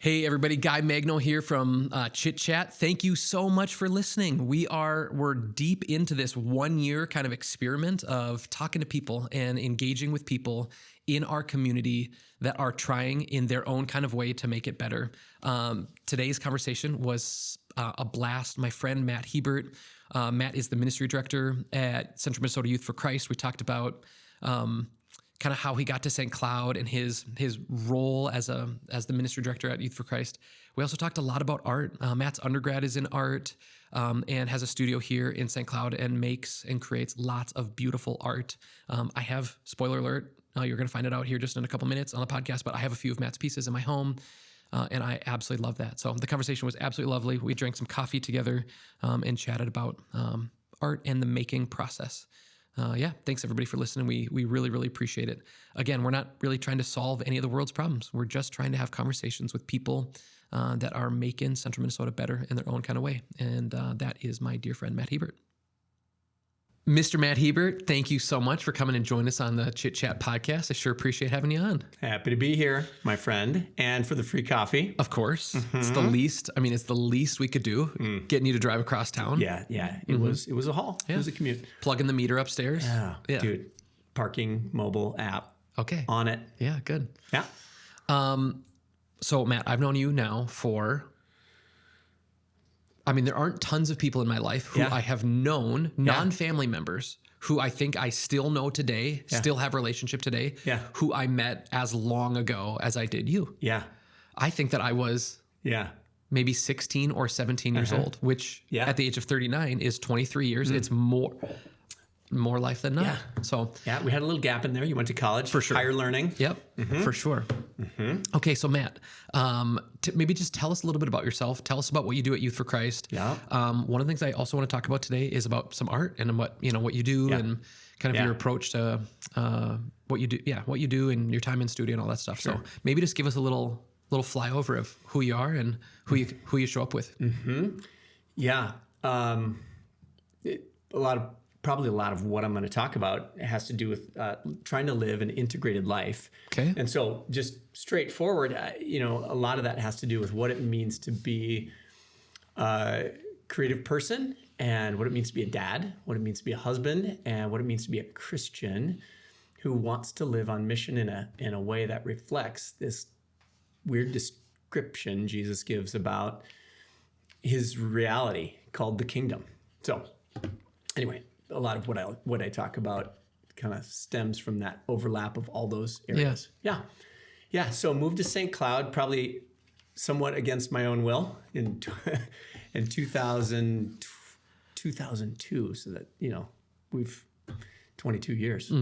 Hey everybody, Guy Magno here from Chit Chat. Thank you so much for listening. We're deep into this 1 year kind of experiment of talking to people and engaging with people in our community that are trying in their own kind of way to make it better. Today's conversation was a blast. My friend Matt Hebert, Matt is the ministry director at Central Minnesota Youth for Christ. We talked about kind of how he got to St. Cloud and his role as the ministry director at Youth for Christ. We also talked a lot about art. Matt's undergrad is in art and has a studio here in St. Cloud and makes and creates lots of beautiful art. I have, spoiler alert, you're going to find it out here just in a couple minutes on the podcast, but I have a few of Matt's pieces in my home. And I absolutely love that. So the conversation was absolutely lovely. We drank some coffee together and chatted about art and the making process. Thanks everybody for listening. We really, really appreciate it. Again, we're not really trying to solve any of the world's problems. We're just trying to have conversations with people that are making Central Minnesota better in their own kind of way. And that is my dear friend, Matt Hebert. Mr. Matt Hebert, thank you so much for coming and joining us on the Chit Chat podcast. I sure appreciate having you on. Happy to be here, my friend, and for the free coffee. Of course. It's the least we could do, getting you to drive across town. Yeah. It was a haul. Yeah. It was a commute. Plugging the meter upstairs. Yeah. Dude, parking mobile app. Okay. On it. Yeah, good. Yeah. So Matt, I've known you now there aren't tons of people in my life who I have known, non-family members, who I think I still know today, still have a relationship today, who I met as long ago as I did you. Yeah. I think that I was maybe 16 or 17 years old, which at the age of 39 is 23 years. It's more life than not. Yeah. So we had a little gap in there. You went to college. For sure. Higher learning. Yep, for sure. Okay, so Matt, maybe just tell us a little bit about yourself. Tell us about what you do at Youth for Christ. Yeah. One of the things I also want to talk about today is about some art and what you do and kind of your approach to what you do and your time in studio and all that stuff. Sure. So maybe just give us a little flyover of who you are and who you show up with. Yeah. Probably a lot of what I'm going to talk about has to do with trying to live an integrated life. Okay. And so just straightforward, a lot of that has to do with what it means to be a creative person and what it means to be a dad, what it means to be a husband, and what it means to be a Christian who wants to live on mission in a way that reflects this weird description Jesus gives about his reality called the kingdom. So anyway, a lot of what I talk about kind of stems from that overlap of all those areas. Yeah. So moved to St. Cloud, probably somewhat against my own will in 2002. So that, we've 22 years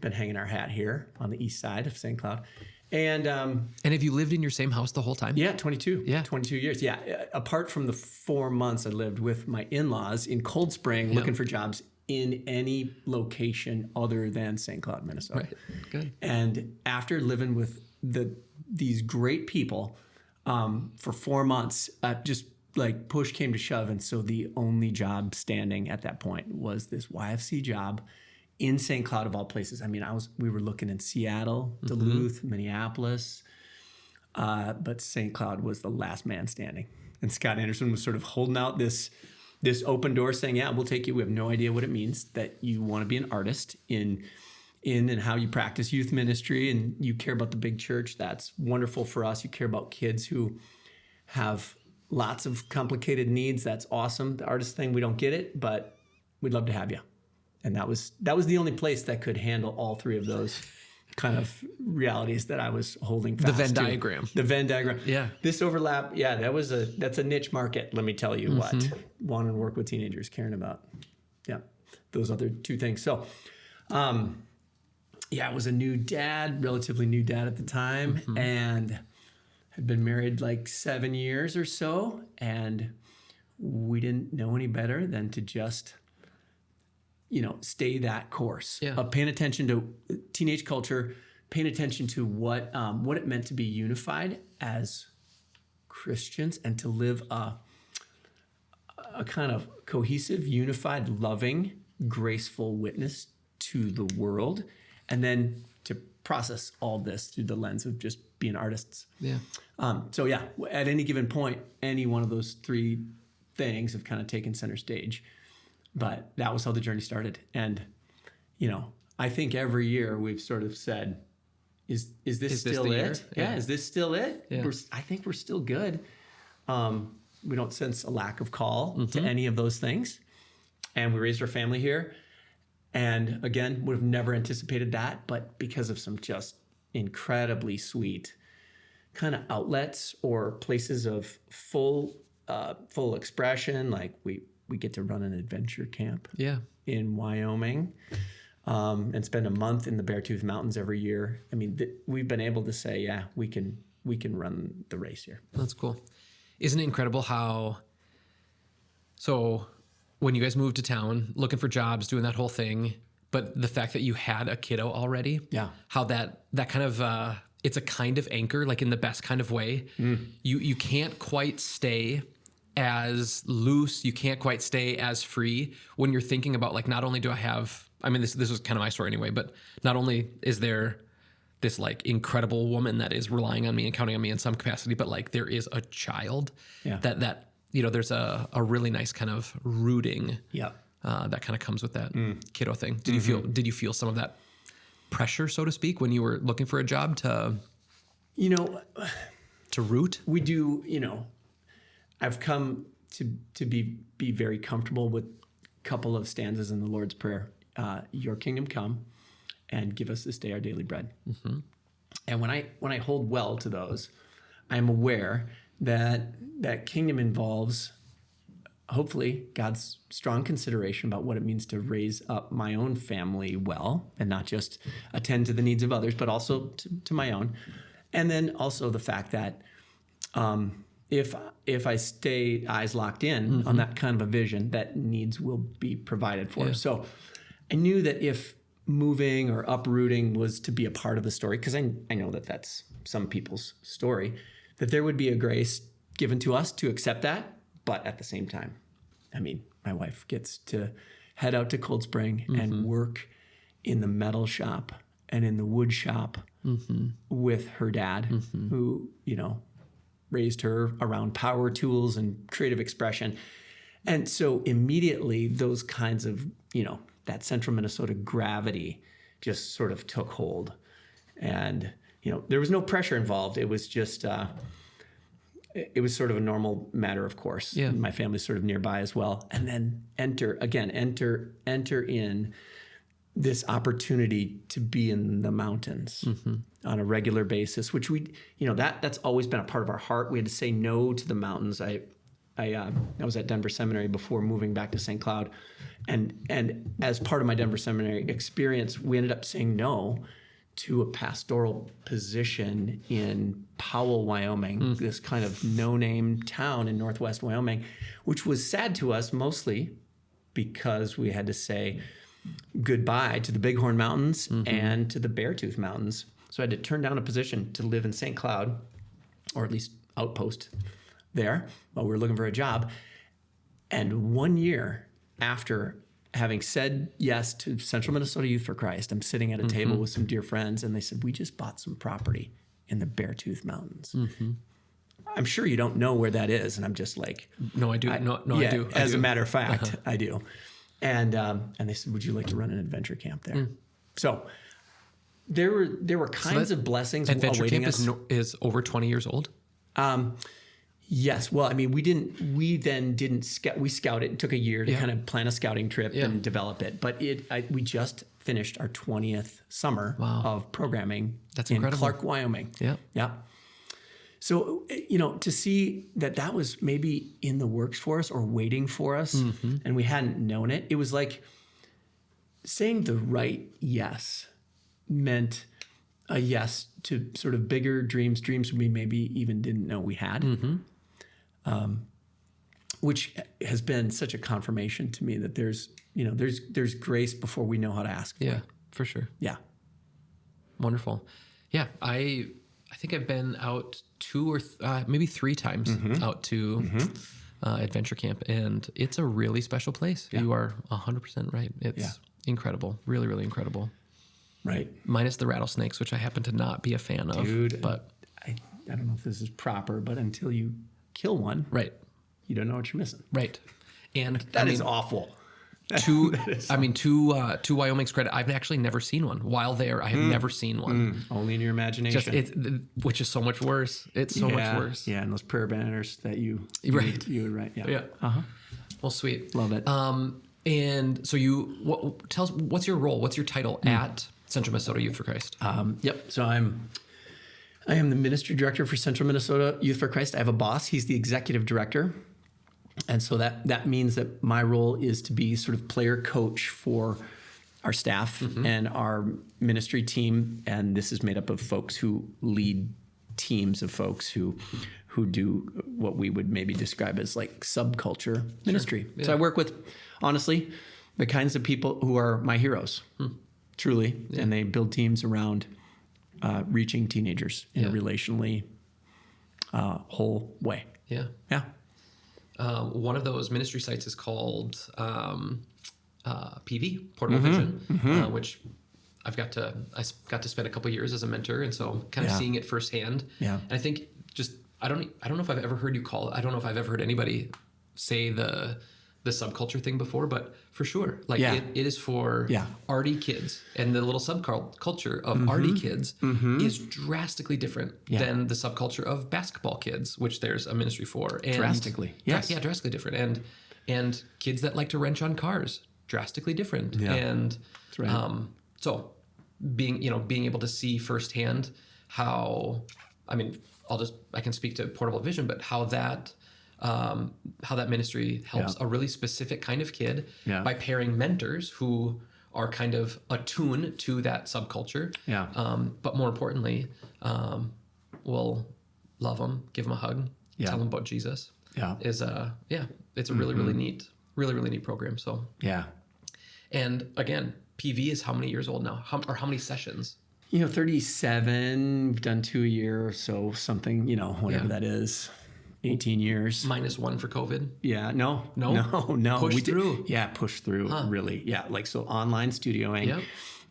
been hanging our hat here on the east side of St. Cloud. And have you lived in your same house the whole time? Yeah, 22. Yeah. 22 years. Yeah. Apart from the 4 months I lived with my in-laws in Cold Spring looking for jobs in any location other than St. Cloud, Minnesota. Right. Good. And after living with these great people for 4 months, just like push came to shove. And so the only job standing at that point was this YFC job in St. Cloud of all places. We were looking in Seattle, Duluth, Minneapolis, but St. Cloud was the last man standing. And Scott Anderson was sort of holding out this open door saying, we'll take you. We have no idea what it means that you want to be an artist in and how you practice youth ministry and you care about the big church. That's wonderful for us. You care about kids who have lots of complicated needs. That's awesome. The artist thing, we don't get it, but we'd love to have you. And that was the only place that could handle all three of those kind of realities that I was holding fast to. The Venn diagram. Yeah. This overlap, that's a niche market, let me tell you what. Wanting to work with teenagers, caring about, those other two things. So, I was a relatively new dad at the time, and had been married like 7 years or so, and we didn't know any better than to just stay that course of paying attention to teenage culture, paying attention to what it meant to be unified as Christians and to live a kind of cohesive, unified, loving, graceful witness to the world, and then to process all this through the lens of just being artists. Yeah. So yeah, at any given point, any one of those three things have kind of taken center stage. But that was how the journey started. And, I think every year we've sort of said, is this still it? Yeah. Is this still it? Yeah. I think we're still good. We don't sense a lack of call to any of those things. And we raised our family here. And again, would have never anticipated that, but because of some just incredibly sweet kind of outlets or places of full expression, like we get to run an adventure camp in Wyoming, and spend a month in the Beartooth Mountains every year. I mean, we've been able to say, yeah, we can run the race here. That's cool. Isn't it incredible how? So when you guys moved to town, looking for jobs, doing that whole thing, but the fact that you had a kiddo already, how that kind of it's a kind of anchor, like in the best kind of way. You can't quite stay as loose, you can't quite stay as free when you're thinking about, like, not only do I have, I mean, this was kind of my story anyway, but not only is there this like incredible woman that is relying on me and counting on me in some capacity, but like there is a child that there's a really nice kind of rooting that kind of comes with that kiddo thing. Did you feel some of that pressure, so to speak, when you were looking for a job to root? We do, I've come to be very comfortable with a couple of stanzas in the Lord's Prayer. Your kingdom come, and give us this day our daily bread. And when I hold well to those, I'm aware that kingdom involves, hopefully, God's strong consideration about what it means to raise up my own family well, and not just attend to the needs of others, but also to my own. And then also the fact that if I stay eyes locked in on that kind of a vision, that needs will be provided for. Yeah. So I knew that if moving or uprooting was to be a part of the story, because I know that that's some people's story, that there would be a grace given to us to accept that. But at the same time, I mean, my wife gets to head out to Cold Spring and work in the metal shop and in the wood shop with her dad, who, raised her around power tools and creative expression. And so immediately those kinds of, that central Minnesota gravity just sort of took hold. And, there was no pressure involved. It was just, it was sort of a normal matter of course. Yeah. My family's sort of nearby as well. And then enter in this opportunity to be in the mountains on a regular basis, which we, that's always been a part of our heart. We had to say no to the mountains. I was at Denver Seminary before moving back to St. Cloud. And as part of my Denver Seminary experience, we ended up saying no to a pastoral position in Powell, Wyoming, this kind of no-name town in northwest Wyoming, which was sad to us mostly because we had to say goodbye to the Bighorn Mountains and to the Beartooth Mountains. So I had to turn down a position to live in St. Cloud, or at least outpost there while we were looking for a job. And 1 year after having said yes to Central Minnesota Youth for Christ, I'm sitting at a table with some dear friends, and they said, we just bought some property in the Beartooth Mountains. I'm sure you don't know where that is. And I'm just like, no, I do. I do. As a matter of fact, I do. And they said, would you like to run an adventure camp there? So there were kinds of blessings adventure awaiting camp us. Is over 20 years old? Yes. Well, I mean, we didn't scout. We scouted. It took a year to kind of plan a scouting trip and develop it. But we just finished our 20th summer of programming in Clark, Wyoming. Yeah. Yeah. So, to see that was maybe in the works for us or waiting for us, and we hadn't known it, it was like saying the right yes meant a yes to sort of bigger dreams we maybe even didn't know we had, which has been such a confirmation to me that there's grace before we know how to ask for it. Yeah, for sure. Yeah. Wonderful. Yeah, I think I've been out 2 or maybe 3 times out to adventure camp, and it's a really special place. Yeah. You are 100% right. It's incredible. Really, really incredible. Right. Minus the rattlesnakes, which I happen to not be a fan of. Dude, but I don't know if this is proper, but until you kill one, Right. you don't know what you're missing. Right. And That is awful. To Wyoming's credit, I've actually never seen one. While there, I have never seen one. Only in your imagination. Which is so much worse. It's so much worse. Yeah, and those prayer banners that you would write. Yeah. Yeah. Uh-huh. Well, sweet. Love it. And so tell us, what's your role? What's your title at Central Minnesota Youth for Christ? Yep. So I am the ministry director for Central Minnesota Youth for Christ. I have a boss. He's the executive director. And so that means that my role is to be sort of player coach for our staff and our ministry team. And this is made up of folks who lead teams of folks who do what we would maybe describe as like subculture ministry. Yeah. So I work with, honestly, the kinds of people who are my heroes, truly. Yeah. And they build teams around reaching teenagers in a relationally whole way. Yeah. Yeah. One of those ministry sites is called PV, Portable Vision, which I got to spend a couple of years as a mentor, and so kind of seeing it firsthand. Yeah. And I think I don't know if I've ever heard you call it. I don't know if I've ever heard anybody say the subculture thing before, but for sure, like it is for arty kids, and the little subculture of arty kids is drastically different than the subculture of basketball kids, which there's a ministry for. And drastically, yes, drastically different, and kids that like to wrench on cars, drastically different, and that's right. So being able to see firsthand how, I can speak to Portable Vision, but how that ministry helps a really specific kind of kid by pairing mentors who are kind of attuned to that subculture. Yeah. But more importantly, will love them, give them a hug, tell them about Jesus. Yeah. It's a really neat program. So yeah. And again, PV is how many years old now? How many sessions? 37. We've done 2 a year or so, something, whatever that is. 18 years. -1 for COVID? Yeah, no. Push through. Push through, really. Yeah, so online studioing. Yep.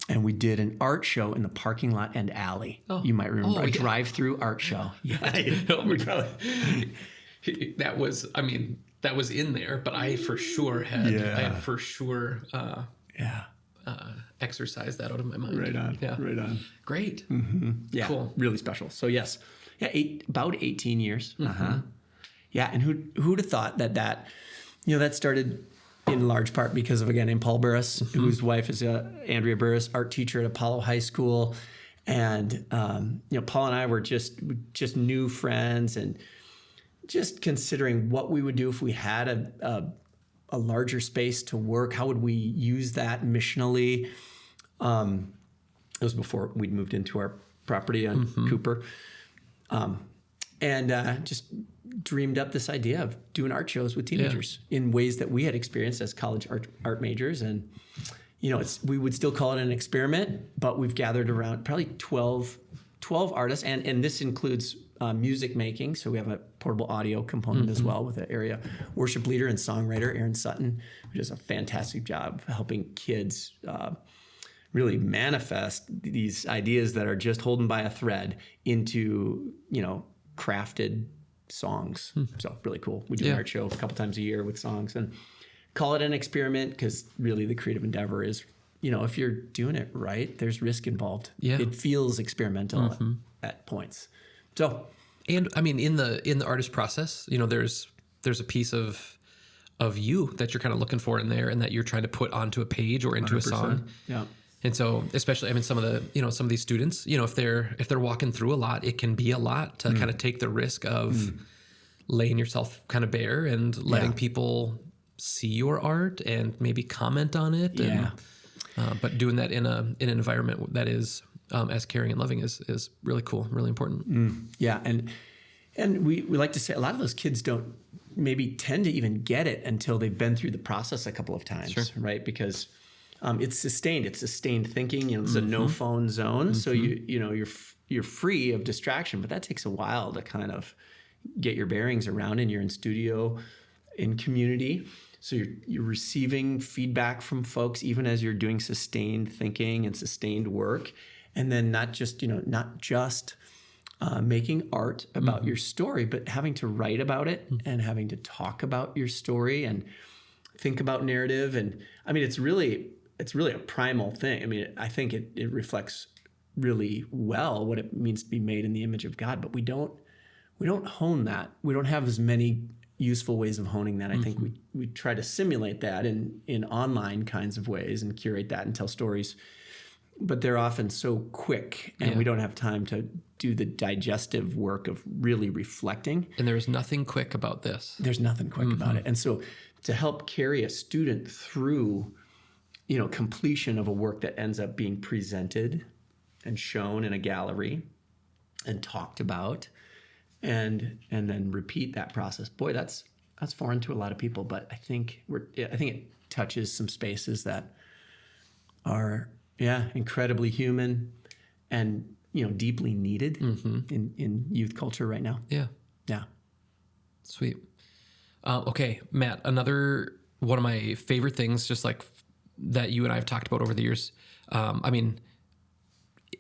And we did an art show in the parking lot and alley. Oh. You might remember a drive-through art show. Yeah. That was in there, but I for sure had exercised that out of my mind. Right on. Yeah. Right on. Great. Mm-hmm. Yeah. Cool. Really special. So yes. Yeah, about 18 years. Yeah, and who'd have thought that started in large part because of, again, Paul Burris, whose wife is Andrea Burris, art teacher at Apollo High School. And, Paul and I were just new friends, and just considering what we would do if we had a larger space to work. How would we use that missionally? It was before we'd moved into our property on Cooper. And just dreamed up this idea of doing art shows with teenagers in ways that we had experienced as college art majors. And, we would still call it an experiment, but we've gathered around probably 12 artists. And this includes music making. So we have a portable audio component as well, with an area worship leader and songwriter, Aaron Sutton, who does a fantastic job helping kids really manifest these ideas that are just holding by a thread into, crafted songs. So really cool. We do an art show a couple times a year with songs, and call it an experiment because really the creative endeavor is, if you're doing it right, there's risk involved. Yeah. It feels experimental at points. So, and in the artist process, there's a piece of you that you're kind of looking for in there, and that you're trying to put onto a page or into 100%. A song. Yeah. And so, especially, some of these students, if they're walking through a lot, it can be a lot to kind of take the risk of laying yourself kind of bare and letting people see your art and maybe comment on it. Yeah. But doing that in an environment that is as caring and loving is really cool, really important. Yeah. And we like to say a lot of those kids don't maybe tend to even get it until they've been through the process a couple of times, right? Because it's sustained thinking. It's a no phone zone, so you're free of distraction. But that takes a while to kind of get your bearings around, and you're in studio, in community. So you're receiving feedback from folks even as you're doing sustained thinking and sustained work, and then not just making art about your story, but having to write about it and having to talk about your story and think about narrative. And I mean, it's really a primal thing. I mean, I think it reflects really well what it means to be made in the image of God, but we don't hone that. We don't have as many useful ways of honing that. I think we try to simulate that in online kinds of ways and curate that and tell stories, but they're often so quick and we don't have time to do the digestive work of really reflecting. And there's nothing quick about this. There's nothing quick about it. And so to help carry a student through, completion of a work that ends up being presented and shown in a gallery and talked about and then repeat that process. Boy, that's foreign to a lot of people, but I think it touches some spaces that are incredibly human and deeply needed in youth culture right now. Yeah. Sweet. Okay, Matt, another one of my favorite things, just like that you and I have talked about over the years.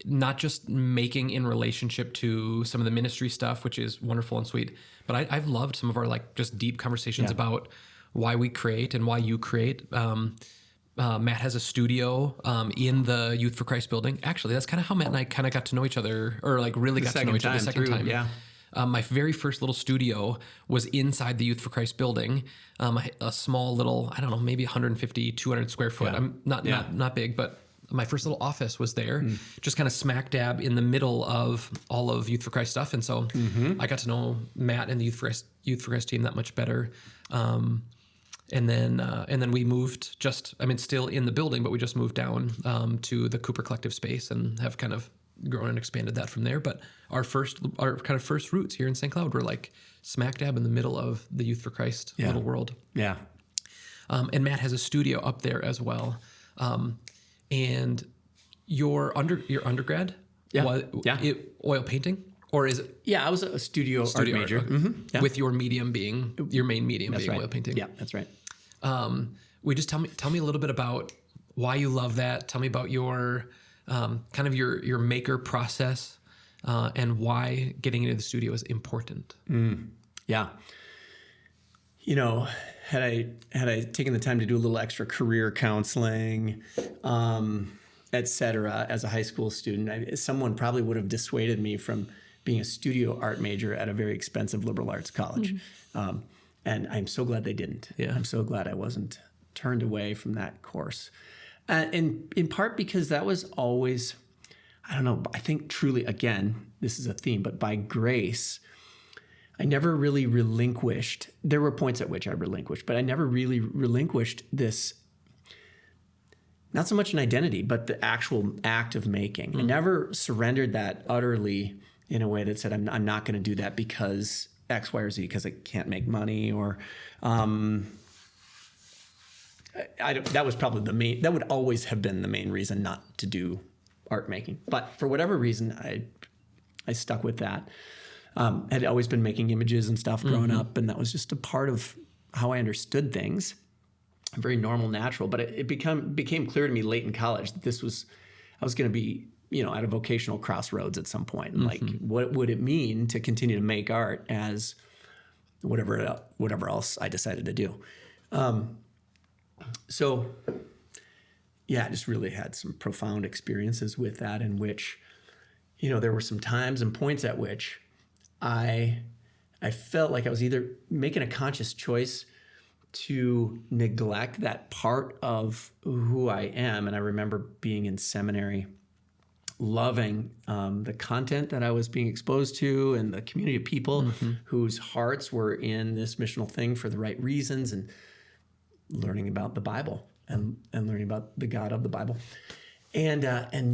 Not just making in relationship to some of the ministry stuff, which is wonderful and sweet, but I've loved some of our like just deep conversations about why we create and why you create. Matt has a studio in the Youth for Christ building. Actually, that's kind of how Matt and I kind of got to know each other, or like really got to know each other the second time. Yeah. My very first little studio was inside the Youth for Christ building, a small little, I don't know, maybe 150, 200 square foot. I'm not big, but my first little office was there, just kind of smack dab in the middle of all of Youth for Christ stuff. And so I got to know Matt and the Youth for Christ team that much better. And then we moved still in the building, but we just moved down to the Cooper Collective space and have kind of grown and expanded that from there. But our kind of first roots here in St. Cloud were like smack dab in the middle of the Youth for Christ little world. Yeah. And Matt has a studio up there as well. And your undergrad was oil painting, or is it? Yeah, I was a studio art major. Okay. With your medium being your main medium being oil painting. Yeah, that's right. We just tell me a little bit about why you love that. Tell me about your kind of your maker process and why getting into the studio is important. Yeah. Had I taken the time to do a little extra career counseling, et cetera, as a high school student, someone probably would have dissuaded me from being a studio art major at a very expensive liberal arts college. And I'm so glad they didn't. Yeah. I'm so glad I wasn't turned away from that course. And in part because that was always, I don't know, I think truly, again, this is a theme, but by grace, I never really relinquished. There were points at which I relinquished, but I never really relinquished this, not so much an identity, but the actual act of making. I never surrendered that utterly in a way that said, I'm not going to do that because X, Y, or Z, because I can't make money, or that was probably that would always have been the main reason not to do art making. But for whatever reason, I stuck with that. Had always been making images and stuff growing up, and that was just a part of how I understood things. Very normal, natural. But it became clear to me late in college that I was going to be, at a vocational crossroads at some point. And like, what would it mean to continue to make art as whatever else I decided to do? So, I just really had some profound experiences with that, in which, there were some times and points at which I felt like I was either making a conscious choice to neglect that part of who I am. And I remember being in seminary, loving the content that I was being exposed to and the community of people whose hearts were in this missional thing for the right reasons, and learning about the Bible and learning about the God of the Bible. And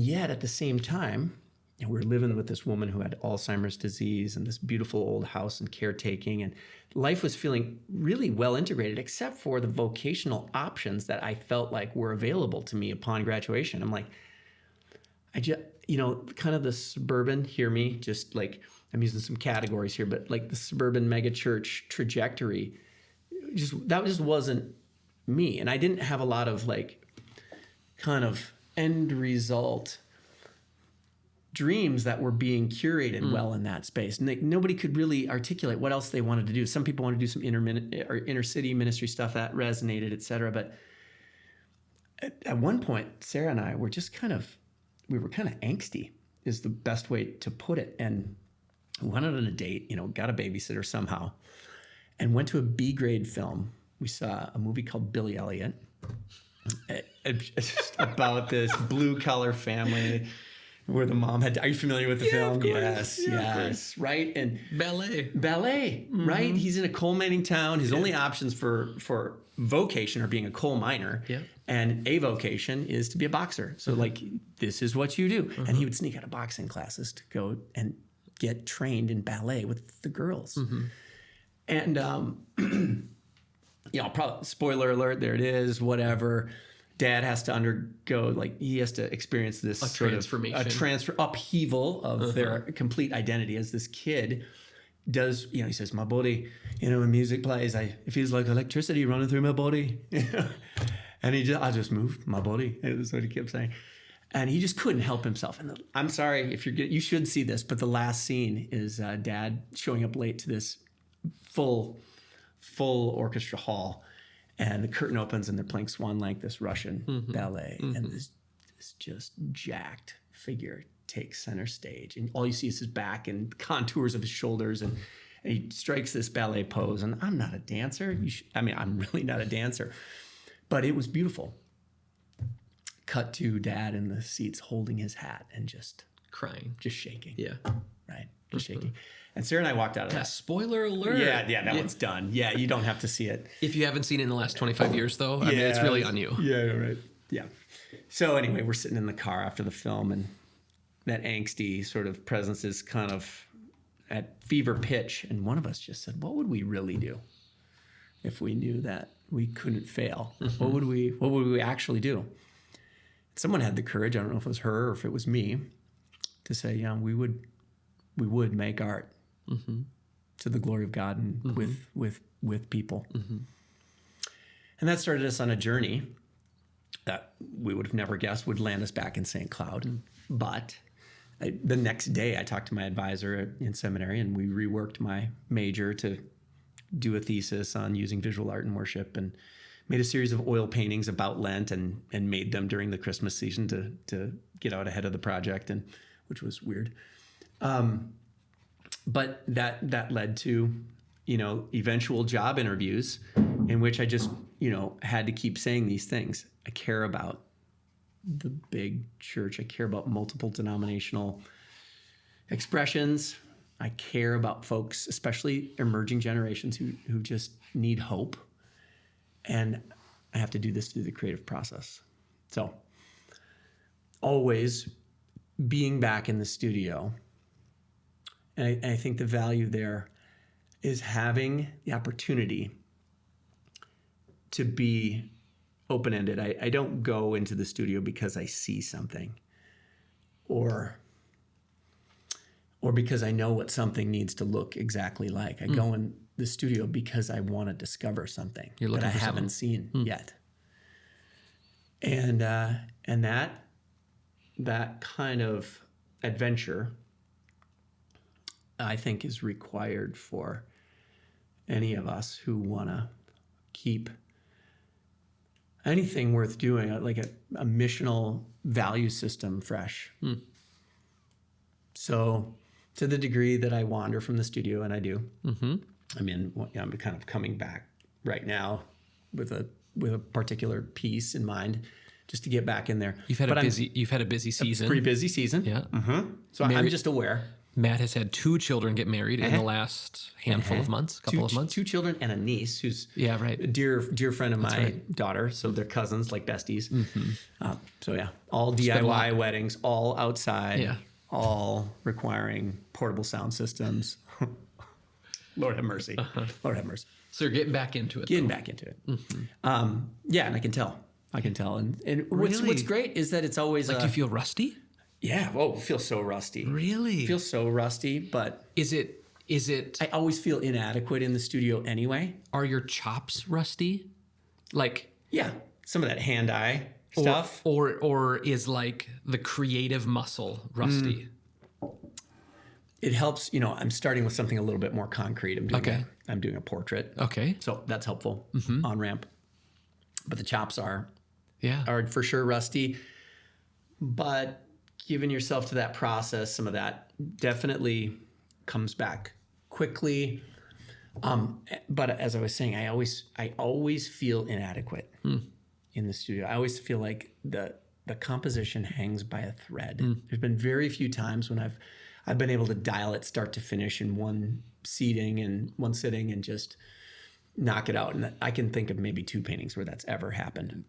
yet at the same time, we were living with this woman who had Alzheimer's disease and this beautiful old house and caretaking, and life was feeling really well integrated, except for the vocational options that I felt like were available to me upon graduation. I'm like, I just, kind of the suburban, hear me, just like, I'm using some categories here, but like the suburban megachurch trajectory, that just wasn't me. And I didn't have a lot of like kind of end result dreams that were being curated well in that space. And nobody could really articulate what else they wanted to do. Some people wanted to do some inner city ministry stuff that resonated, et cetera. But at one point, Sarah and I were just we were kind of angsty is the best way to put it. And we went out on a date, got a babysitter somehow, and went to a B grade film. We saw a movie called Billy Elliot. It's just about this blue collar family where the mom had. Are you familiar with the film? Yes, right. And ballet, right? He's in a coal mining town. His only options for vocation are being a coal miner, and a vocation is to be a boxer. So this is what you do. And he would sneak out of boxing classes to go and get trained in ballet with the girls. And probably spoiler alert, there it is, whatever. Dad has to undergo, he has to experience this transformation, upheaval of their complete identity as this kid does. He says, my body, when music plays, it feels like electricity running through my body. And I just moved my body. It was what he kept saying. And he just couldn't help himself. And I'm sorry if you should see this, but the last scene is Dad showing up late to this full orchestra hall. And the curtain opens and they're playing Swan Lake, this Russian ballet. And this just jacked figure takes center stage. And all you see is his back and contours of his shoulders. And he strikes this ballet pose. And I'm not a dancer. I'm really not a dancer. But it was beautiful. Cut to Dad in the seats holding his hat and just crying. Just shaking. Yeah. Right. Just shaking. And Sarah and I walked out of that. Spoiler alert. Yeah, that one's done. Yeah, you don't have to see it. If you haven't seen it in the last 25 years, though, I mean, it's really on you. Yeah, right. Yeah. So anyway, we're sitting in the car after the film, and that angsty sort of presence is kind of at fever pitch. And one of us just said, what would we really do if we knew that we couldn't fail? What would we actually do? Someone had the courage, I don't know if it was her or if it was me, to say, we would make art to the glory of God and with people. And that started us on a journey that we would have never guessed would land us back in St. Cloud. But the next day I talked to my advisor in seminary, and we reworked my major to do a thesis on using visual art in worship, and made a series of oil paintings about Lent and made them during the Christmas season to get out ahead of the project, and which was weird. But that led to, eventual job interviews in which I just, had to keep saying these things. I care about the big church. I care about multiple denominational expressions. I care about folks, especially emerging generations who just need hope. And I have to do this through the creative process. So always being back in the studio. And I think the value there is having the opportunity to be open-ended. I don't go into the studio because I see something or because I know what something needs to look exactly like. I go in the studio because I want to discover something that I haven't seen yet. And that kind of adventure, I think, is required for any of us who want to keep anything worth doing, like a missional value system, fresh. So to the degree that I wander from the studio, and I do, I'm kind of coming back right now with a particular piece in mind, just to get back in there. You've had a busy season. A pretty busy season. Yeah. So I'm just aware. Matt has had 2 children get married in the last handful of months, couple of months. 2 children and a niece who's a dear friend of my daughter. So they're cousins, like besties. All DIY weddings, all outside, all requiring portable sound systems. Lord have mercy. Lord have mercy. So you're getting back into it. Back into it. And I can tell. And what's great is that it's always do you feel rusty? Yeah. Whoa, feel so rusty. Really? Feel so rusty, but is it I always feel inadequate in the studio anyway. Are your chops rusty? Yeah, some of that hand-eye stuff. Or is the creative muscle rusty? it helps, I'm starting with something a little bit more concrete. I'm doing a portrait. Okay. So that's helpful on ramp. But the chops are for sure rusty. But giving yourself to that process, some of that definitely comes back quickly. But as I was saying, I always feel inadequate in the studio. I always feel like the composition hangs by a thread. There's been very few times when I've been able to dial it start to finish in one sitting and just knock it out. And I can think of maybe 2 paintings where that's ever happened.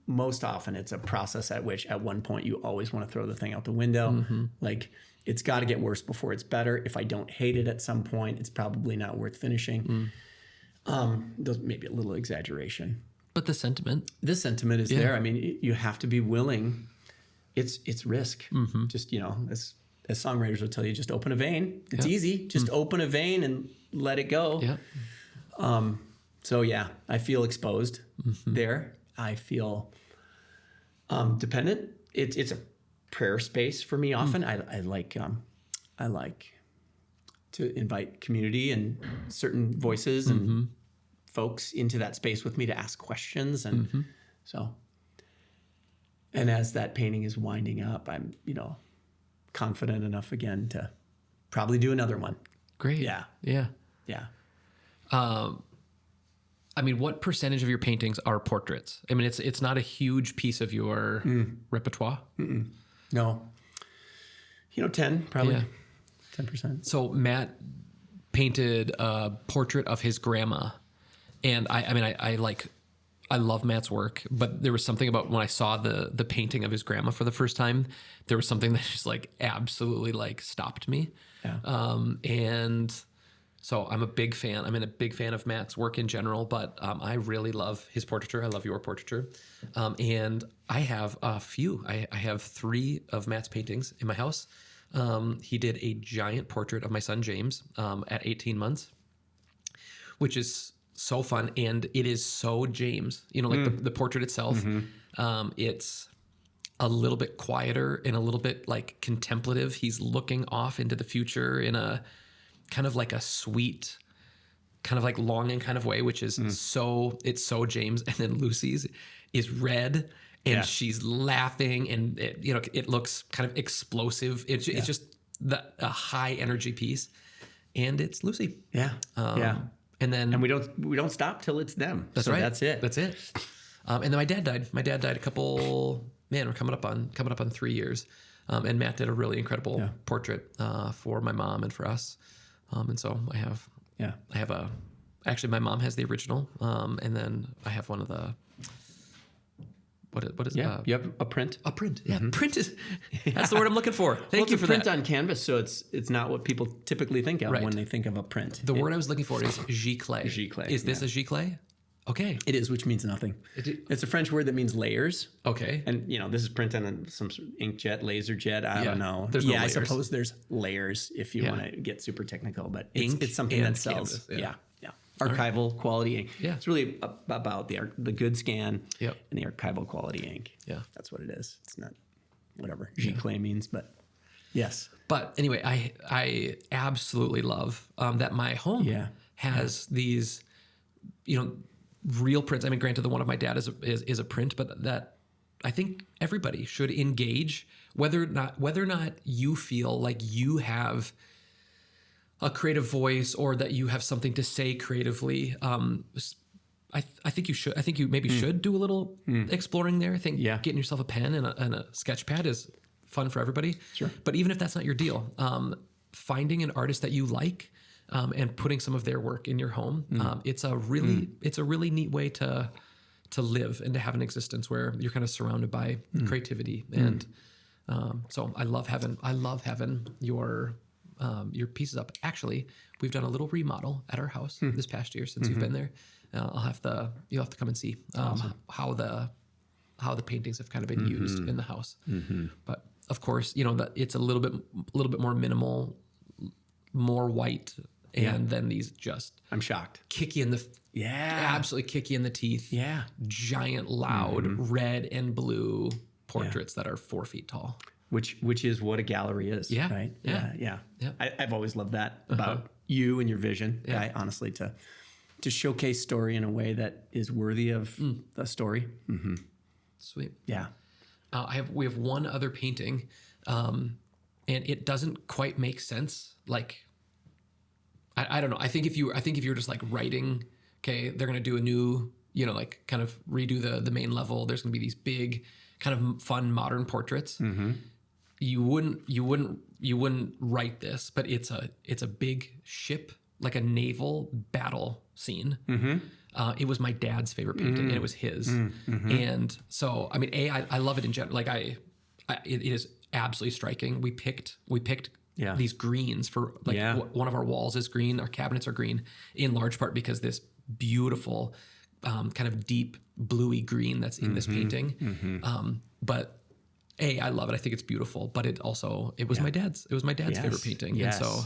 Most often it's a process at which at one point you always want to throw the thing out the window. Like it's got to get worse before it's better. If I don't hate it at some point, it's probably not worth finishing. Those maybe a little exaggeration. But the sentiment is there. I mean, you have to be willing. It's risk. Just, as songwriters will tell you, just open a vein. It's easy. Just open a vein and let it go. So yeah, I feel exposed there. I feel dependent. It's a prayer space for me often. I like to invite community and certain voices and folks into that space with me to ask questions. And and as that painting is winding up, I'm, confident enough again to probably do another one. Great. Yeah. I mean, what percentage of your paintings are portraits? I mean, it's not a huge piece of your repertoire. No. 10, probably 10%. So Matt painted a portrait of his grandma. And I love Matt's work, but there was something about when I saw the painting of his grandma for the first time, there was something that just absolutely stopped me. And so I'm a big fan. I'm a big fan of Matt's work in general, but I really love his portraiture. I love your portraiture. And I have a few. I have 3 of Matt's paintings in my house. He did a giant portrait of my son, James, at 18 months, which is so fun. And it is so James, the portrait itself. It's a little bit quieter and a little bit contemplative. He's looking off into the future in a kind of a sweet, kind of longing kind of way, which is it's so James. And then Lucy's is red and she's laughing and it looks kind of explosive. It's just a high energy piece, and it's Lucy. And we don't stop till it's them. That's so right. That's it. And then my dad died. My dad died we're coming up on 3 years. And Matt did a really incredible portrait for my mom and for us. And so I have actually my mom has the original. And then I have one of the, what is you have a print. A print. Yeah. Print is, that's the word I'm looking for. Thank you for print that. on canvas. So it's not what people typically think of when they think of a print. The word I was looking for is giclée. Giclée. Is this a giclée? Okay. It is, which means nothing. It's a French word that means layers. Okay. And, this is printed on some inkjet, laser jet. I don't know. There's no layers. I suppose there's layers if you want to get super technical, but Ink it's something and that sells. Canvas, Archival quality ink. Yeah. It's really about the good scan and the archival quality ink. Yeah. That's what it is. It's not whatever giclée means, but yes. But anyway, I absolutely love that my home has these, real prints. I mean, granted, the one of my dad is a print, but that I think everybody should engage, whether or not you feel like you have a creative voice or that you have something to say creatively. I think you should. I think you maybe should do a little exploring there. I think getting yourself a pen and a sketch pad is fun for everybody. Sure. But even if that's not your deal, finding an artist that you like and putting some of their work in your home, it's a really neat way to live and to have an existence where you're kind of surrounded by creativity. And so I love having your pieces up. Actually, we've done a little remodel at our house this past year since you've been there. You'll have to come and see how the paintings have kind of been used in the house. But of course, that it's a little bit more minimal, more white, and then these just I'm shocked. Kick you in the absolutely kick you in the teeth. Giant, loud red and blue portraits that are 4 feet tall. which is what a gallery is. Yeah. Right. Yeah. Yeah. I've always loved that about you and your vision, guy, honestly, to showcase story in a way that is worthy of the story. Mm-hmm. Sweet. Yeah. We have one other painting, and it doesn't quite make sense. Like, I don't know. I think if you're just like writing, okay, they're gonna do a new, like kind of redo the main level. There's gonna be these big, kind of fun modern portraits. Mm-hmm. You wouldn't write this, but it's a big ship, like a naval battle scene. Mm-hmm. It was my dad's favorite painting, and it was his. Mm-hmm. And so, I mean, I love it in general. Like it is absolutely striking. We picked these greens for like one of our walls is green. Our cabinets are green in large part because this beautiful kind of deep bluey green that's in this painting. Mm-hmm. But I love it. I think it's beautiful, but it was my dad's favorite painting. Yes. And so,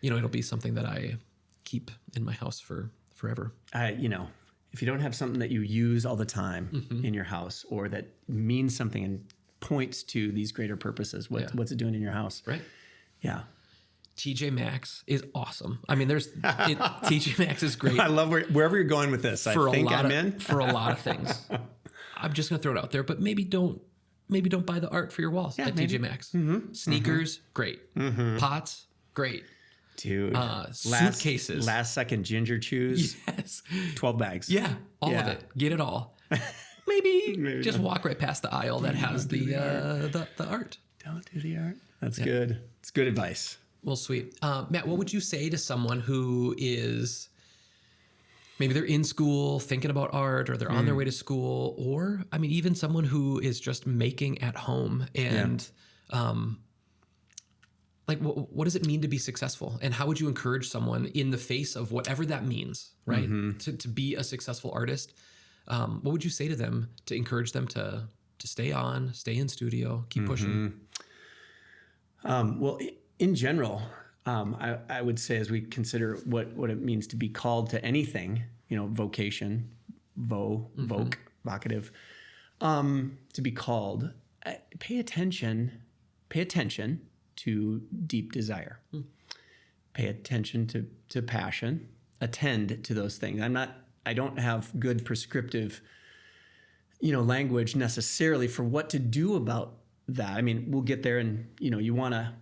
it'll be something that I keep in my house for forever. If you don't have something that you use all the time in your house or that means something and points to these greater purposes, what's it doing in your house? Right. Yeah. TJ Maxx is awesome. I mean, TJ Maxx is great. I love wherever you're going with this. For a lot of things. I'm just gonna throw it out there, but maybe don't buy the art for your walls at TJ Maxx. Mm-hmm. Sneakers, great. Mm-hmm. Pots, great. Dude, suitcases, last second ginger chews. Yes, 12 bags. Yeah, all of it. Get it all. Maybe just walk right past the aisle that has the art. Don't do the art. That's good. It's good advice. Well, sweet. Matt, what would you say to someone who is maybe they're in school thinking about art, or they're on their way to school, or I mean, even someone who is just making at home and like what does it mean to be successful, and how would you encourage someone in the face of whatever that means, right? Mm-hmm. To be a successful artist. What would you say to them to encourage them to stay in studio, keep pushing? Well, in general, I would say, as we consider what it means to be called to anything, vocation, vocative, to be called, pay attention to deep desire. Pay attention to passion. Attend to those things. I don't have good prescriptive, language necessarily for what to do about that. I mean, we'll get there, and you want to,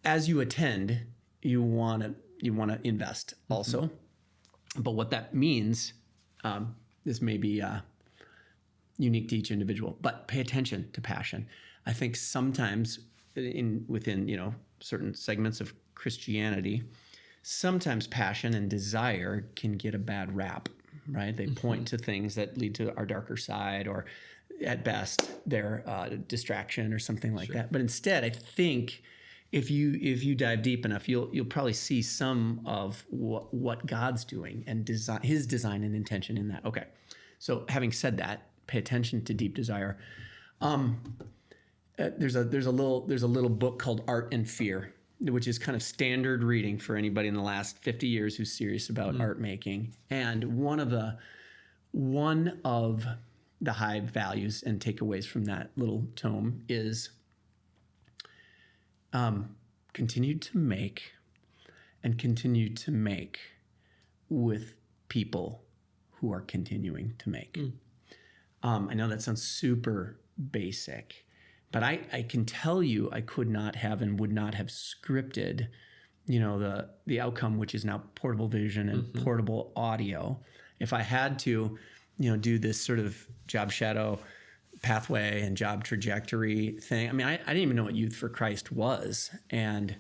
as you attend, you want to invest also. But what that means, this may be unique to each individual. But pay attention to passion. I think sometimes within certain segments of Christianity, sometimes passion and desire can get a bad rap, right? They point to things that lead to our darker side, or at best, they're distraction or something like that. But instead, I think if you dive deep enough, you'll probably see some of what God's doing and His design and intention in that. Okay, so having said that, pay attention to deep desire. There's a little book called Art and Fear, which is kind of standard reading for anybody in the last 50 years who's serious about art making. And one of the high values and takeaways from that little tome is continue to make with people who are continuing to make. I know that sounds super basic, but I can tell you I could not have and would not have scripted, the outcome, which is now portable vision and portable audio. If I had to, do this sort of job shadow pathway and job trajectory thing. I mean, I didn't even know what Youth for Christ was. And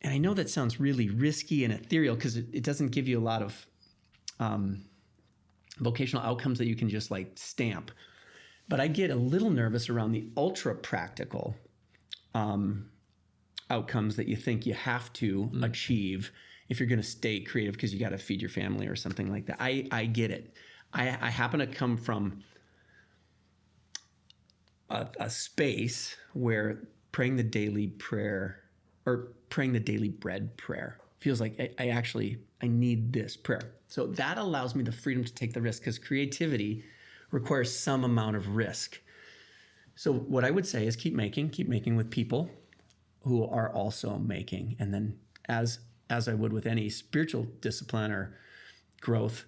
I know that sounds really risky and ethereal because it doesn't give you a lot of vocational outcomes that you can just like stamp. But I get a little nervous around the ultra practical outcomes that you think you have to achieve if you're going to stay creative because you got to feed your family or something like that. I get it. I happen to come from a space where praying the daily prayer or praying the daily bread prayer feels like I need this prayer. So that allows me the freedom to take the risk because creativity requires some amount of risk. So what I would say is keep making with people who are also making. And then as I would with any spiritual discipline or growth,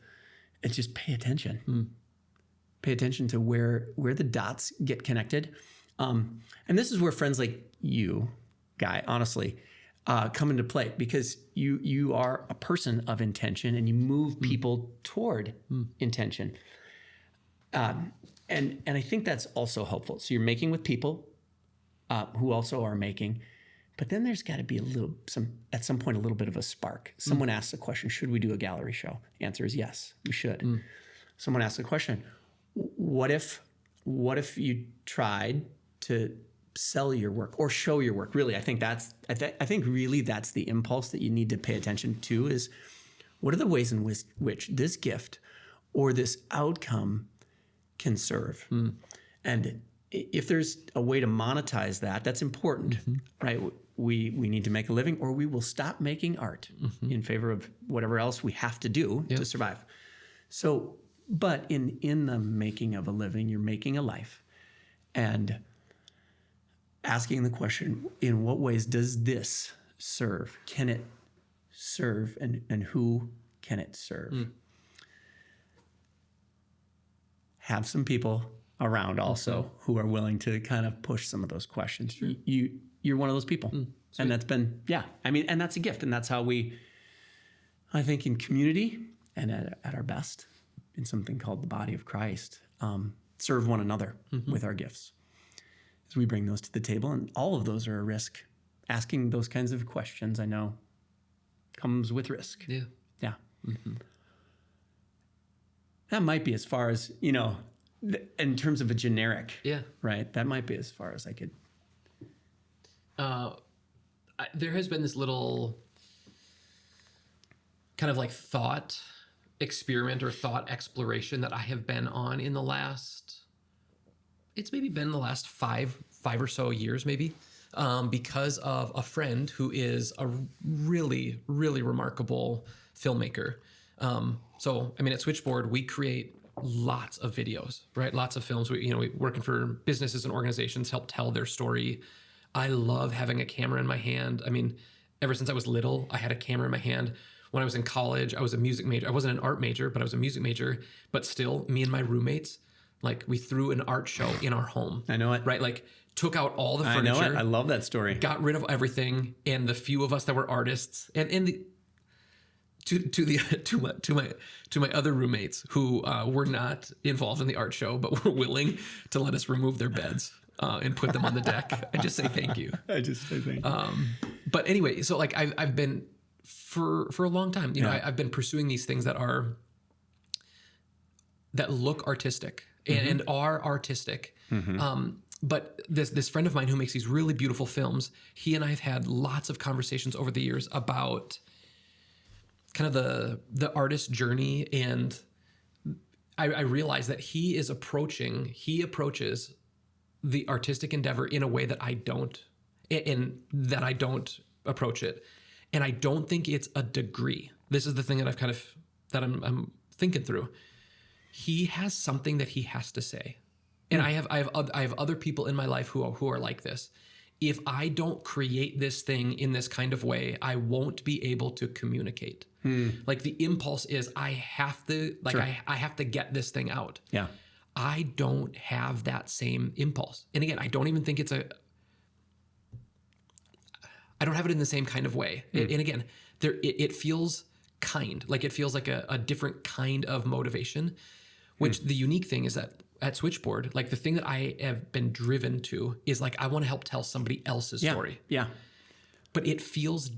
it's just pay attention. Pay attention to where the dots get connected. And this is where friends like you, Guy, honestly, come into play, because you are a person of intention and you move people toward intention. And I think that's also helpful. So you're making with people who also are making, but then there's got to be at some point a little bit of a spark. Someone asks a question: should we do a gallery show? Answer is yes, we should. Someone asks a question: what if you tried to sell your work or show your work? Really, I think really that's the impulse that you need to pay attention to, is what are the ways in which this gift or this outcome can serve. And if there's a way to monetize that, that's important, right? We need to make a living, or we will stop making art in favor of whatever else we have to do to survive. So, but in the making of a living, you're making a life, and asking the question, in what ways does this serve? Can it serve, and who can it serve? Have some people around also who are willing to kind of push some of those questions. Sure. You're one of those people. And that's been, and that's a gift. And that's how we, I think, in community and at our best, in something called the body of Christ, serve one another with our gifts. As we bring those to the table, and all of those are a risk. Asking those kinds of questions, I know, comes with risk. Yeah. That might be as far as, in terms of a generic. Yeah. Right? That might be as far as I could. There has been this little kind of like thought experiment or thought exploration that I have been on in the last, it's maybe been the last five or so years maybe, because of a friend who is a really, really remarkable filmmaker. So, at Switchboard, we create lots of videos, right? Lots of films. We working for businesses and organizations, help tell their story. I love having a camera in my hand. Ever since I was little, I had a camera in my hand. When I was in college, I was a music major. I wasn't an art major, but I was a music major. But still, me and my roommates, we threw an art show in our home. I know it. Right? Took out all the furniture. I know it. I love that story. Got rid of everything. And the few of us that were artists, to my other roommates who were not involved in the art show, but were willing to let us remove their beds and put them on the deck. I just say thank you. But anyway, so I've been for a long time, I've been pursuing these things that look artistic and are artistic. But this friend of mine who makes these really beautiful films, he and I have had lots of conversations over the years about kind of the artist journey. And I realize that he approaches the artistic endeavor in a way that I don't approach it. And I don't think it's a degree. This is the thing that I'm thinking through. He has something that he has to say. And I have other people in my life who are like this. If I don't create this thing in this kind of way, I won't be able to communicate. The impulse is I have to I have to get this thing out. Yeah. I don't have that same impulse. And again, I don't even think I don't have it in the same kind of way. And again, it feels kind. It feels like a different kind of motivation, which the unique thing is that at Switchboard, the thing that I have been driven to is I want to help tell somebody else's story. Yeah. But it feels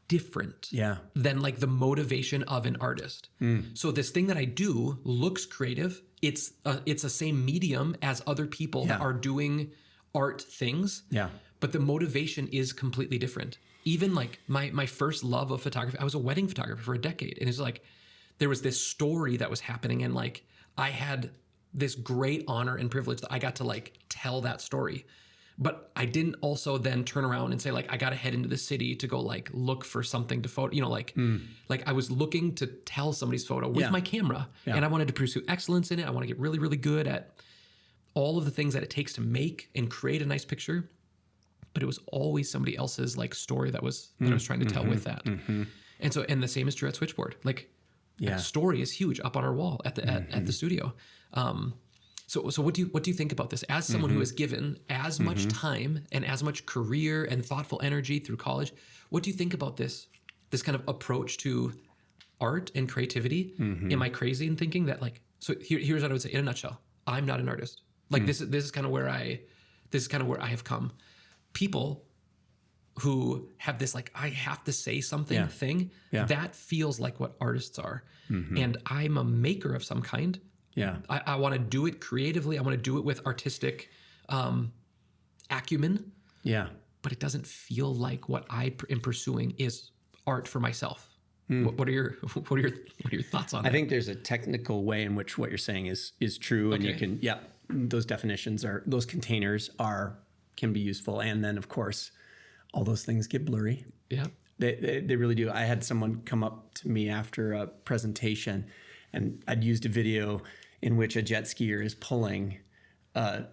different than the motivation of an artist. So this thing that I do looks creative. It's a same medium as other people that are doing art things. Yeah. But the motivation is completely different. Even my first love of photography, I was a wedding photographer for a decade. And it's there was this story that was happening, and I had this great honor and privilege that I got to tell that story. But I didn't also then turn around and say I got to head into the city to go look for something to photo, I was looking to tell somebody's photo with my camera, and I wanted to pursue excellence in it. I want to get really, really good at all of the things that it takes to make and create a nice picture, but it was always somebody else's like story that I was trying to tell with that. And so, and the same is true at Switchboard. Like, that story is huge up on our wall at the studio. So what do you think about this as someone who has given as much time and as much career and thoughtful energy through college? What do you think about this kind of approach to art and creativity? Am I crazy in thinking that, like, so here's what I would say in a nutshell. I'm not an artist. Like, this is kind of where I have come. People who have this, like, I have to say something thing, that feels like what artists are. And I'm a maker of some kind. Yeah. I want to do it creatively. I want to do it with artistic acumen. Yeah. But it doesn't feel like what I am pursuing is art for myself. What are your thoughts on that? I think there's a technical way in which what you're saying is true, and you can those definitions those containers can be useful, and then of course all those things get blurry. Yeah, they really do. I had someone come up to me after a presentation, and I'd used a video in which a jet skier is pulling a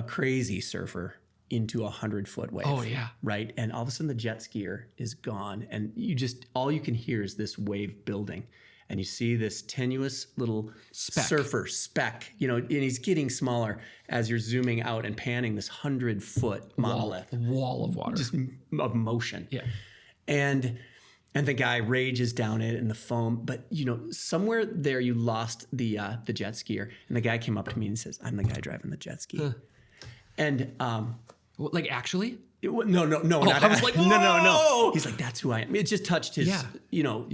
crazy surfer into 100-foot wave. Oh yeah. Right. And all of a sudden the jet skier is gone, and all you can hear is this wave building, and you see this tenuous little surfer speck, and he's getting smaller as you're zooming out and panning this 100-foot monolith. Wall of water. Just of motion. Yeah. And the guy rages down it and the foam, but somewhere there you lost the jet skier, and the guy came up to me and says, "I'm the guy driving the jet ski." And like, actually? No, not I was like, no. He's like, "That's who I am." It just touched his,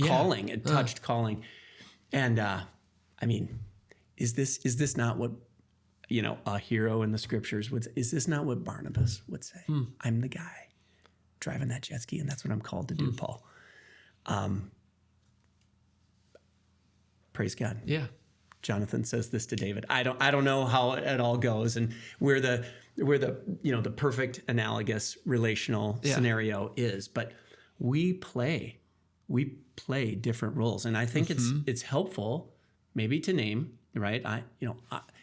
calling. It touched calling. And I mean, is this not what, a hero in the scriptures would say? Is this not what Barnabas would say? I'm the guy driving that jet ski, and that's what I'm called to do, Paul. Praise God. Yeah. Jonathan says this to David. I don't know how it all goes, and where the the perfect analogous relational scenario is, but we play different roles, and I think it's helpful maybe to name, right?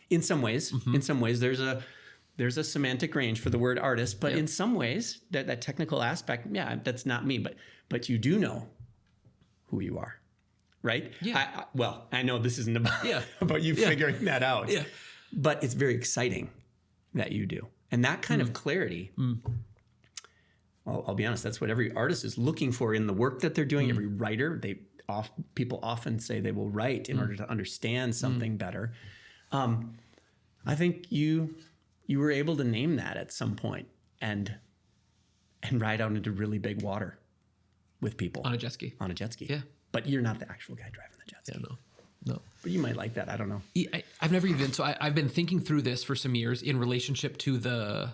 In some ways there's a semantic range for the word artist, but in some ways that technical aspect, that's not me, but you do know who you are. Right? Yeah. I know this isn't about you figuring that out. Yeah. But it's very exciting that you do. And that kind of clarity, I'll be honest, that's what every artist is looking for in the work that they're doing. Every writer, people often say they will write in order to understand something better. I think you were able to name that at some point and ride out into really big water with people. On a jet ski. Yeah. But you're not the actual guy driving the jet ski. Yeah, no. But you might like that. I don't know. I've never even, so I've been thinking through this for some years in relationship to the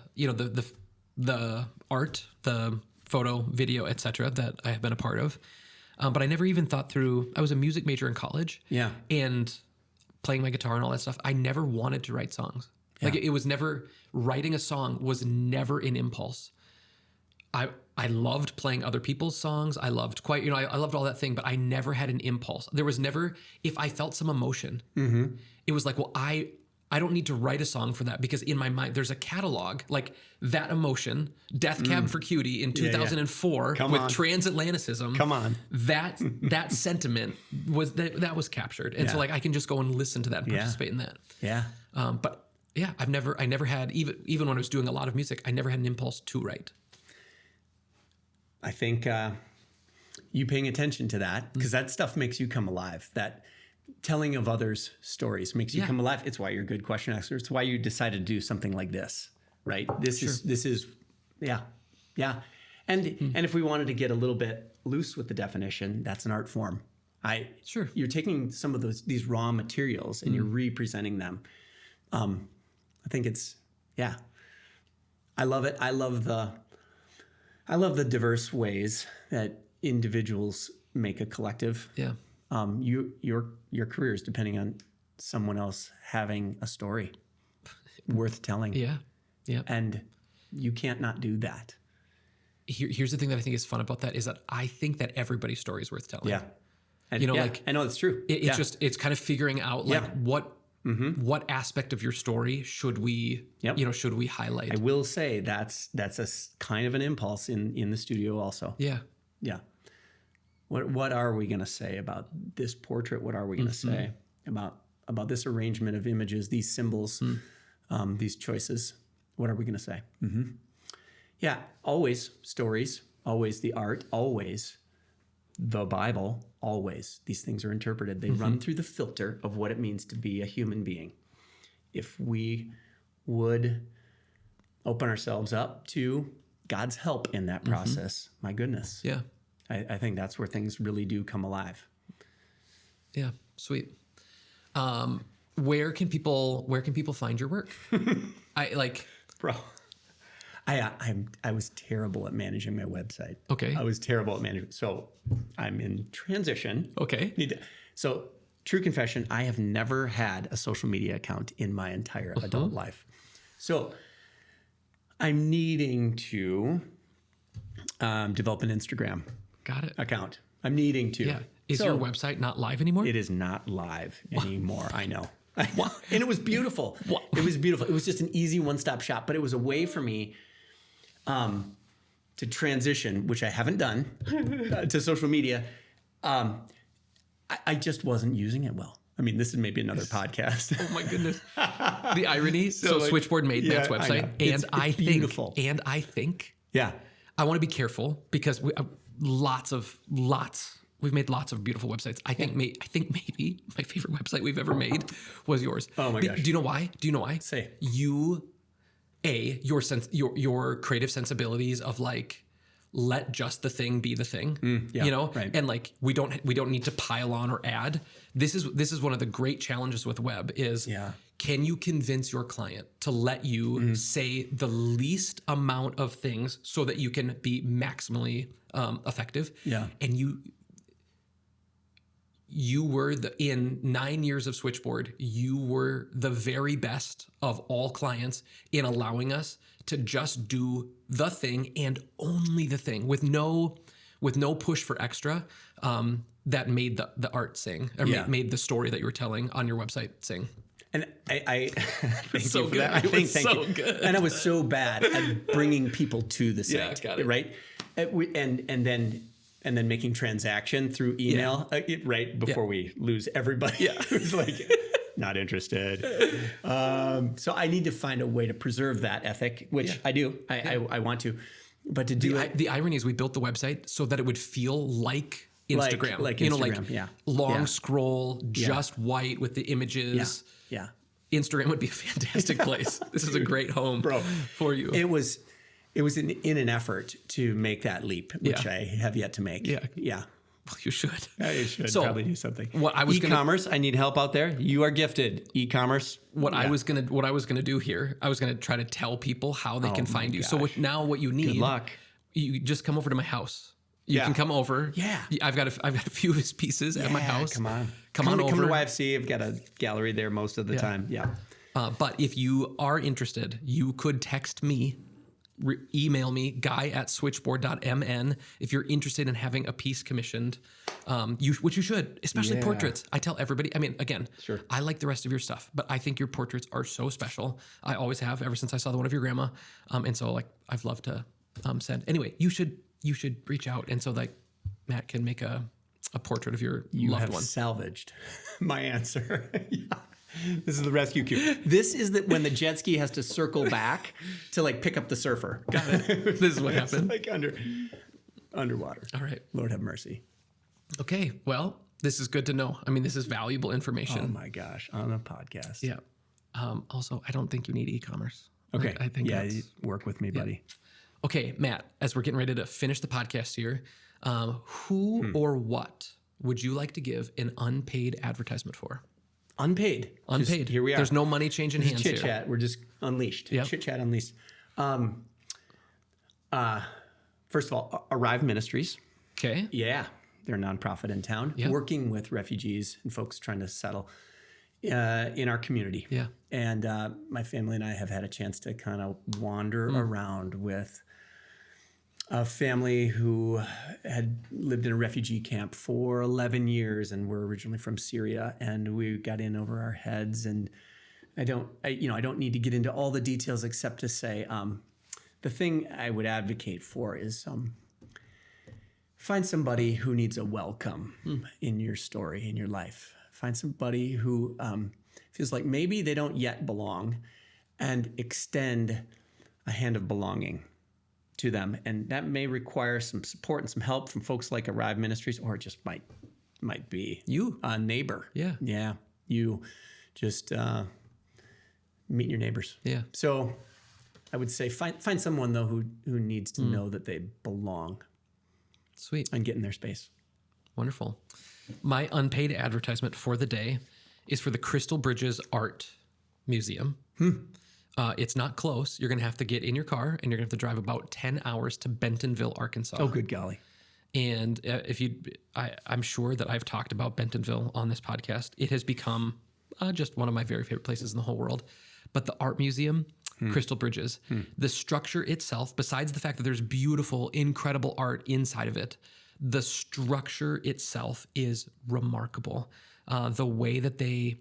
art, the photo, video, etc. that I have been a part of. But I never even thought through, I was a music major in college. Yeah. And playing my guitar and all that stuff, I never wanted to write songs. Yeah. Like, it was never, writing a song was never an impulse. I loved playing other people's songs. I loved I loved all that thing, but I never had an impulse. There was never, if I felt some emotion, it was like, well, I don't need to write a song for that, because in my mind, there's a catalog, like that emotion, Death Cab for Cutie in 2004 with transatlanticism. Come on. That sentiment that was captured. And so, like, I can just go and listen to that and participate in that. Yeah. But yeah, I never had, even when I was doing a lot of music, I never had an impulse to write. I think you paying attention to that, because that stuff makes you come alive. That telling of others' stories makes you come alive. It's why you're a good question asker. It's why you decided to do something like this, right? This is, yeah. And if we wanted to get a little bit loose with the definition, that's an art form. You're taking some of these raw materials and you're representing them. I think it's, I love it. I love the diverse ways that individuals make a collective. Yeah. Your career is depending on someone else having a story worth telling. Yeah. Yeah. And you can't not do that. Here's the thing that I think is fun about that is that I think that everybody's story is worth telling. Yeah. And like, I know it's true. It's kind of figuring out like what aspect of your story should we, should we highlight? I will say that's kind of an impulse in the studio also. Yeah. Yeah. What are we going to say about this portrait? What are we going to say about this arrangement of images, these symbols, these choices? What are we going to say? Yeah, always stories, always the art, always the Bible, always. These things are interpreted. They run through the filter of what it means to be a human being. If we would open ourselves up to God's help in that process, my goodness. Yeah. I think that's where things really do come alive. Yeah. Sweet. Where can people find your work? Bro. I was terrible at managing my website. Okay. I was terrible at managing. So I'm in transition. Okay. So true confession, I have never had a social media account in my entire adult life. So I'm needing to develop an Instagram account. I'm needing to. Yeah. Is your website not live anymore? It is not live anymore. I know. And it was beautiful. It was beautiful. It was just an easy one-stop shop, but it was a way for me to transition, which I haven't done, to social media. I just wasn't using it well. I mean, this is maybe another podcast. Oh my goodness. The irony. So Switchboard made Matt's website, and I think, yeah, I want to be careful because we've made lots of beautiful websites. I think maybe my favorite website we've ever made was yours. Oh my gosh. Do you know why? Say. Your creative sensibilities of like, let just the thing be the thing, right. And like, we don't need to pile on or add. This is one of the great challenges with web is, can you convince your client to let you say the least amount of things so that you can be maximally effective? Yeah. And you were in 9 years of Switchboard, you were the very best of all clients in allowing us to just do the thing and only the thing with no push for extra, that made the art sing, or made the story that you were telling on your website sing. And I thank so you for good. that. Thank you. Good. And I was so bad at bringing people to the site, got it. right? And then making transaction through email, right before we lose everybody. Yeah, who's like not interested. So I need to find a way to preserve that ethic, which I do. I want to, but to do it. The irony is we built the website so that it would feel like Instagram, like Instagram, long scroll, just white with the images. Yeah. Instagram would be a fantastic place. This is a great home, for you. It was in an effort to make that leap, which I have yet to make. Yeah. Well, you should. I should probably do something. E-commerce. I need help out there. You are gifted. E-commerce. I was gonna do here. I was gonna try to tell people how they can find you. Gosh. So what you need? Good luck. You just come over to my house. You can come over. Yeah. I've got a few of his pieces at my house. Come on over. Come to YFC. I've got a gallery there most of the time. Yeah. But if you are interested, you could text me, email me, guy@switchboard.mn, if you're interested in having a piece commissioned, which you should, especially portraits. I tell everybody, I mean, again, I like the rest of your stuff, but I think your portraits are so special. I always have, ever since I saw the one of your grandma. And so like, I've loved to send. Anyway, you should reach out. And so like Matt can make a portrait of your loved one. You have salvaged my answer. This is the rescue cube. This is when the jet ski has to circle back to like pick up the surfer. Got it. This is what happened. Like underwater. All right. Lord have mercy. Okay. Well, this is good to know. I mean, this is valuable information. Oh my gosh. On a podcast. Yeah. Also, I don't think you need e-commerce. Okay. I think you work with me, buddy. Okay, Matt, as we're getting ready to finish the podcast here, who or what would you like to give an unpaid advertisement for? Unpaid. Just, here we are. There's no money changing hands Chit here. Chat. We're just unleashed. Yep. Chit Chat unleashed. First of all, Arrive Ministries. Okay. Yeah. They're a nonprofit in town working with refugees and folks trying to settle in our community. Yeah. And my family and I have had a chance to kind of wander around with a family who had lived in a refugee camp for 11 years and were originally from Syria, and we got in over our heads. And I don't need to get into all the details except to say the thing I would advocate for is find somebody who needs a welcome in your story, in your life. Find somebody who feels like maybe they don't yet belong, and extend a hand of belonging to them. And that may require some support and some help from folks like Arrive Ministries, or it just might be You. a neighbor. Yeah. Yeah. You just meet your neighbors. Yeah. So I would say find someone though who needs to know that they belong Sweet. and get in their space. Wonderful. My unpaid advertisement for the day is for the Crystal Bridges Art Museum. It's not close. You're going to have to get in your car and you're going to have to drive about 10 hours to Bentonville, Arkansas. Oh, good golly. And I'm sure that I've talked about Bentonville on this podcast. It has become just one of my very favorite places in the whole world. But the art museum, Crystal Bridges, the structure itself, besides the fact that there's beautiful, incredible art inside of it, the structure itself is remarkable. The way that they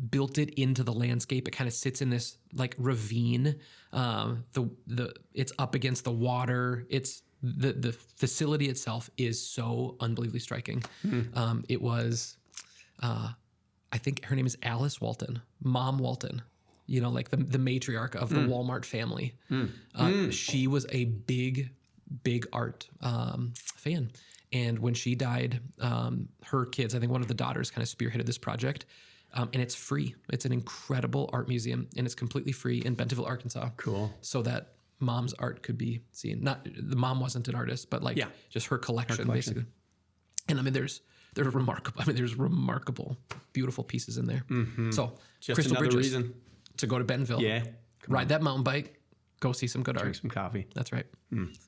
built it into the landscape, it kind of sits in this like ravine. It's up against the water. It's the facility itself is so unbelievably striking. It was, I think her name is Alice Walton, Mom Walton. You know, like the matriarch of the Walmart family. She was a big art fan. And when she died, her kids, I think one of the daughters kind of spearheaded this project. And it's free. It's an incredible art museum, and it's completely free in Bentonville, Arkansas. Cool. So that Mom's art could be seen. Not the mom wasn't an artist, but like just her collection, basically. And I mean, there's remarkable. I mean, there's remarkable, beautiful pieces in there. So Just Crystal another Bridges reason. to go to Bentonville. Yeah. Ride that mountain bike. Go see some good Drink art. some coffee. That's right.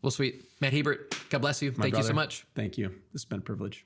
Well, sweet. Matt Hebert, God bless you. Thank you so brother. much. Thank you. This has been a privilege.